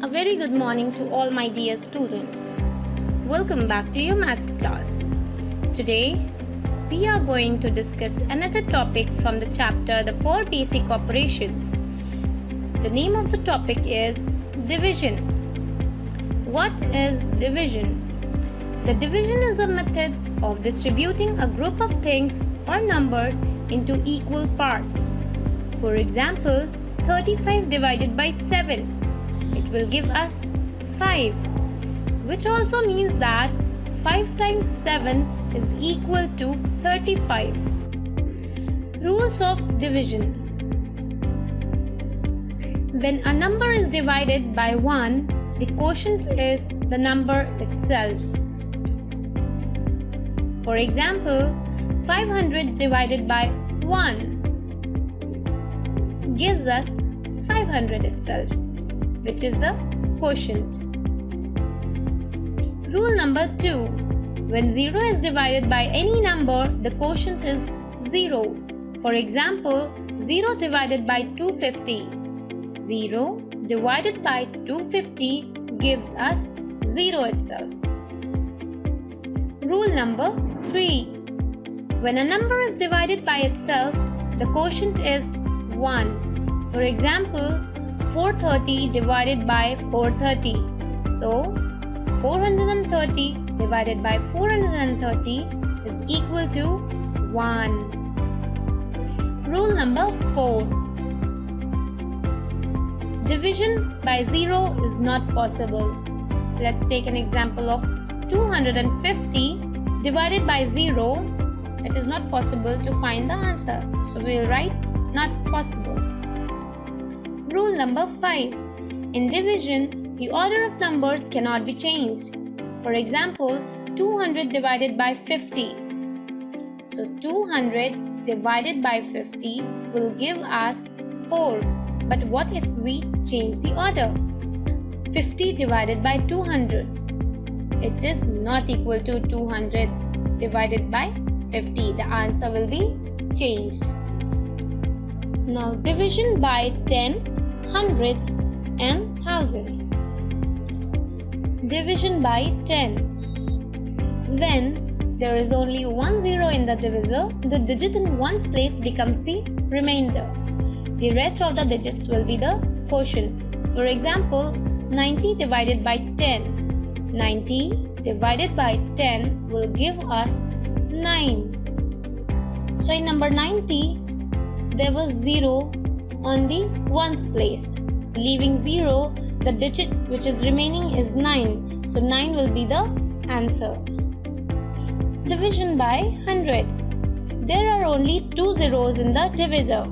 A very good morning to all my dear students. Welcome back to your maths class. Today, we are going to discuss another topic from the chapter The 4 Basic Operations. The name of the topic is division. What is division? The division is a method of distributing a group of things or numbers into equal parts. For example, 35 divided by 7. It will give us 5, which also means that 5 times 7 is equal to 35. Rules of division. When a number is divided by 1, the quotient is the number itself. For example, 500 divided by 1 gives us 500 itself, which is the quotient. Rule number 2. When 0 is divided by any number, the quotient is 0. For example, 0 divided by 250. 0 divided by 250 gives us 0 itself. Rule number 3. When a number is divided by itself, the quotient is 1. For example, 430 divided by 430. So, 430 divided by 430 is equal to 1. Rule number 4. Division by 0 is not possible. Let's take an example of 250 divided by 0. It is not possible to find the answer. So, we will write not possible. Rule number 5. In division, the order of numbers cannot be changed. For example, 200 divided by 50. So 200 divided by 50 will give us 4. But what if we change the order? 50 divided by 200. It is not equal to 200 divided by 50. The answer will be changed. Now division by 10, 100 and 1000. Division by 10. When there is only one zero in the divisor, the digit in ones place becomes the remainder. The rest of the digits will be the quotient. For example, 90 divided by 10. 90 divided by 10 will give us 9. So in number 90, there was 0 on the ones place. Leaving 0, the digit which is remaining is 9. So 9 will be the answer. Division by 100. There are only 2 zeros in the divisor.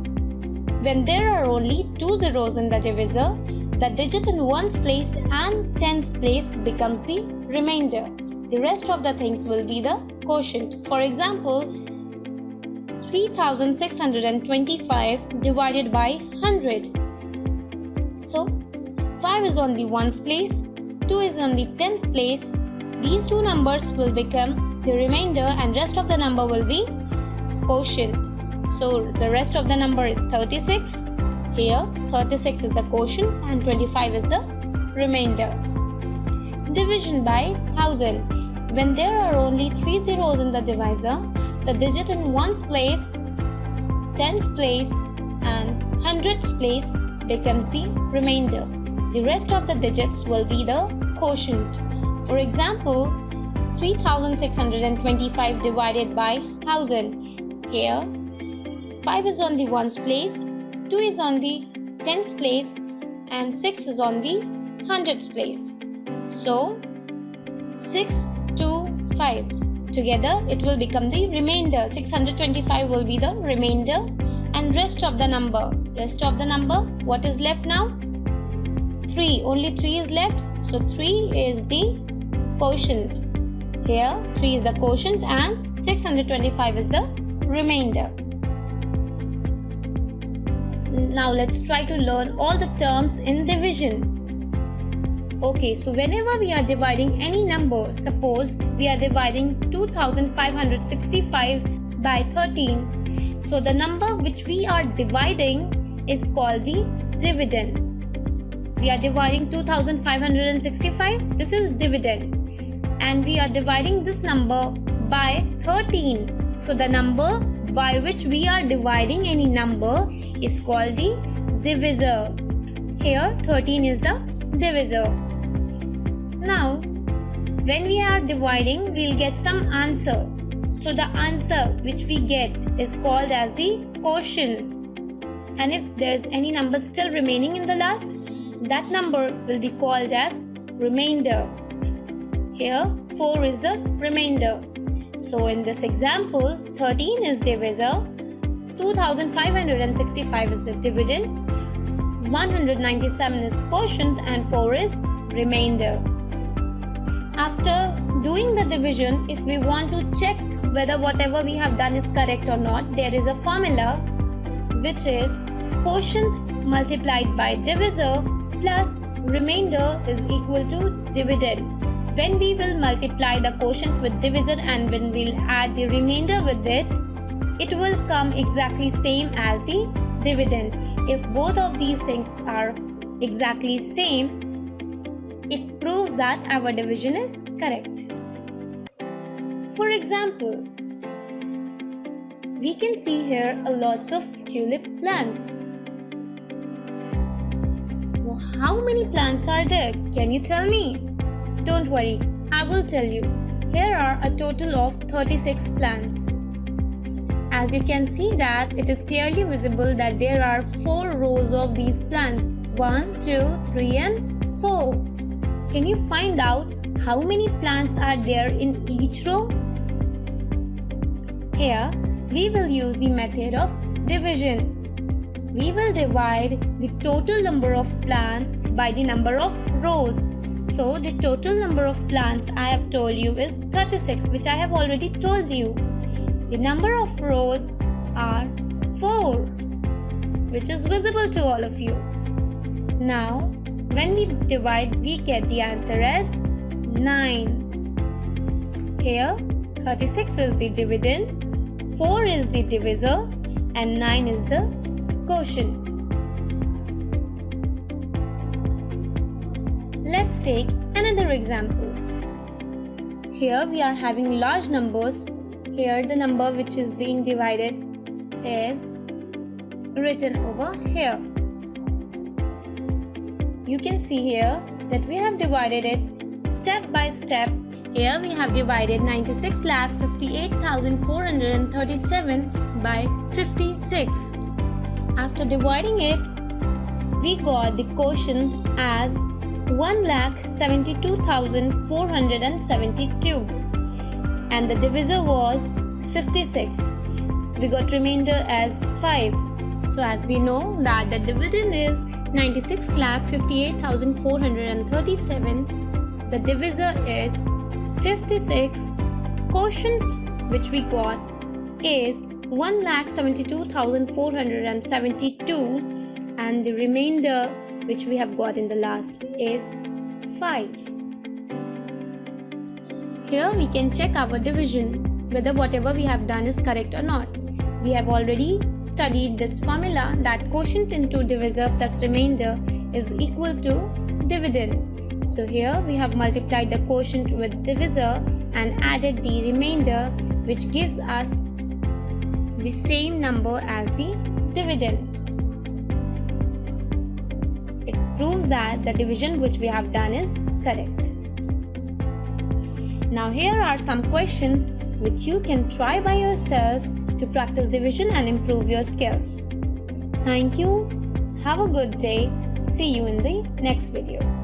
When there are only 2 zeros in the divisor, the digit in ones place and tens place becomes the remainder. The rest of the things will be the quotient. For example, 3625 divided by 100. So, 5 is on the ones place, 2 is on the tens place. These two numbers will become the remainder and rest of the number will be quotient. So, the rest of the number is 36. Here, 36 is the quotient and 25 is the remainder. Division by 1000. When there are only 3 zeros in the divisor, the digit in ones place, tens place and hundreds place becomes the remainder. The rest of the digits will be the quotient. For example, 3625 divided by 1000. Here, 5 is on the ones place, 2 is on the tens place and 6 is on the hundreds place. So, 6 to 5. Together, it will become the remainder. 625 will be the remainder and rest of the number. Rest of the number, what is left now? 3. Only 3 is left. So, 3 is the quotient. Here, 3 is the quotient and 625 is the remainder. Now, let's try to learn all the terms in division. Okay, so whenever we are dividing any number, suppose we are dividing 2565 by 13. So the number which we are dividing is called the dividend. we are dividing 2565. This is dividend. And we are dividing this number by 13. So the number by which we are dividing any number is called the divisor. Here 13 is the divisor. Now when we are dividing, we'll get some answer. So the answer which we get is called as the quotient. And if there's any number still remaining in the last, that number will be called as remainder. Here 4 is the remainder. So in this example, 13 is divisor, 2565 is the dividend, 197 is quotient, and 4 is remainder. After doing the division, if we want to check whether whatever we have done is correct or not, there is a formula which is quotient multiplied by divisor plus remainder is equal to dividend. When we will multiply the quotient with divisor and when we'll add the remainder with it, it will come exactly same as the dividend. If both of these things are exactly same, it proves that our division is correct. For example, we can see here a lots of tulip plants. How many plants are there? Can you tell me? Don't worry, I will tell you. Here are a total of 36 plants. As you can see that it is clearly visible that there are 4 rows of these plants. 1, 2, 3 and 4. Can you find out how many plants are there in each row? Here we will use the method of division. We will divide the total number of plants by the number of rows. So the total number of plants I have told you is 36, which I have already told you. The number of rows are 4, which is visible to all of you. Now, when we divide, we get the answer as 9. Here, 36 is the dividend, 4 is the divisor, and 9 is the quotient. Let's take another example. Here we are having large numbers. Here the number which is being divided is written over here. You can see here that we have divided it step by step. Here we have divided 96,58,437 by 56. After dividing it, we got the quotient as 1,72,472 and the divisor was 56. We got remainder as 5. So as we know that the dividend is 96,58,437, the divisor is 56, quotient which we got is 1,72,472 and the remainder which we have got in the last is 5. Here we can check our division, whether whatever we have done is correct or not. We have already studied this formula that quotient into divisor plus remainder is equal to dividend. So here we have multiplied the quotient with divisor and added the remainder, which gives us the same number as the dividend. It proves that the division which we have done is correct. Now here are some questions which you can try by yourself to practice division and improve your skills. Thank you. Have a good day. See you in the next video.